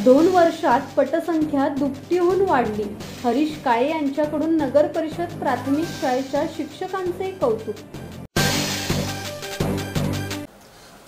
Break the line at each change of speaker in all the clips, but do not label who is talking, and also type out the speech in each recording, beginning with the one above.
2 वर्षात पटसंख्या दुपटीहून वाढली. हरीश काळे यांच्याकडून नगर परिषद प्राथमिक शाळेच्या शिक्षकांचे कौतुक.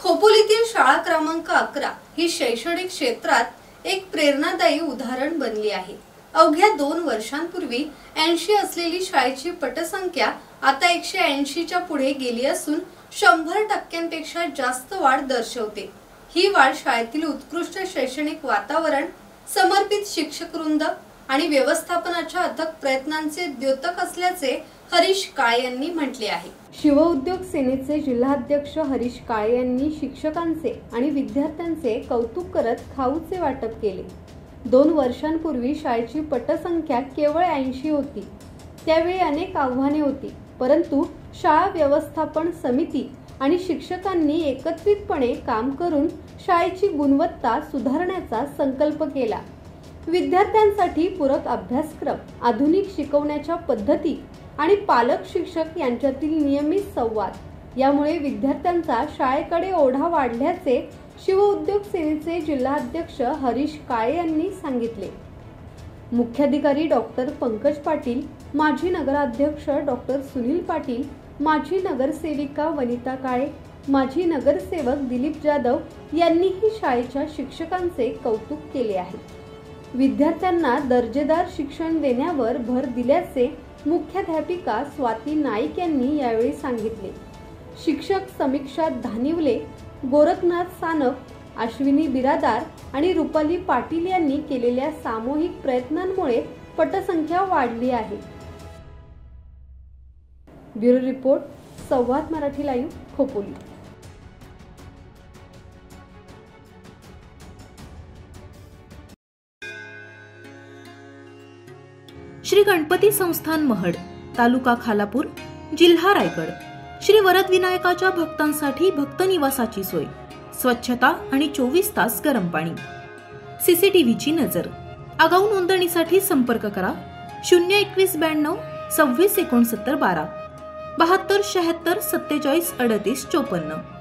खोपोलीतील शाळा क्रमांक 11 ही शैक्षणिक क्षेत्रात एक प्रेरणादायी उदाहरण बनली आहे. अवघ्या 2 वर्षांपूर्वी 80 असलेली शाळेची पटसंख्या आता 180 च्या पुढे गेली असून 100% जास्त वाढ दर्शवते. ही वाढ शाळेतील उत्कृष्ट शैक्षणिक वातावरण, समर्पित शिक्षकवृंद आणि व्यवस्थापनाच्या अथक प्रयत्नांचे द्योतक असल्याचे हरीश काळे यांनी म्हटले आहे.
शिवउद्योग सेनेचे जिल्हाध्यक्ष हरीश काळे यांनी शिक्षकांचे आणि विद्यार्थ्यांचे कौतुक करत खाऊचे वाटप केले. 2 वर्षांपूर्वी शाळेची पटसंख्या केवळ 80 होती. त्यावेळी अनेक आव्हाने होती, परंतु शाळा व्यवस्थापन समिती आणि शिक्षकांनी एकत्रितपणे काम करून शाळेची गुणवत्ता सुधारण्याचा संकल्प केला. विद्यार्थ्यांसाठी पूरक अभ्यासक्रम, आधुनिक शिकवण्याच्या पद्धती आणि पालक शिक्षक यांच्यातील नियमित संवाद यामुळे विद्यार्थ्यांचा शाळेकडे ओढा वाढल्याचे शिवउद्योग सेनेचे जिल्हाध्यक्ष हरीश काळे यांनी सांगितले. मुख्याधिकारी डॉक्टर पंकज पाटील, माजी नगराध्यक्ष डॉक्टर सुनील पाटील, माजी नगरसेविका वनिता काळे, माजी नगरसेवक दिलीप जाधव यांनीही शाळेच्या शिक्षकांचे कौतुक केले आहे. विद्यार्थ्यांना दर्जेदार शिक्षण देण्यावर भर दिल्याचे मुख्याध्यापिका स्वाती नाईक यांनी यावेळी सांगितले. शिक्षक समीक्षा धानिवले, गोरखनाथ सानप, अश्विनी बिरादार आणि रुपाली पाटील यांनी केलेल्या सामूहिक प्रयत्नांमुळे पटसंख्या वाढली आहे. ब्युरो रिपोर्ट, संवाद मराठी लाईव्ह, खोपोली.
श्री गणपती संस्थान महड, तालुका खालापूर, जिल्हा रायगड. श्री वरद विनायकाच्या भक्तांसाठी भक्त निवासाची सोय, स्वच्छता आणि 24 तास गरम पाणी. सीसीटीव्हीची नजर. आगाऊ नोंदणीसाठी संपर्क करा 02192 26 69 12 72 76 47 38 54.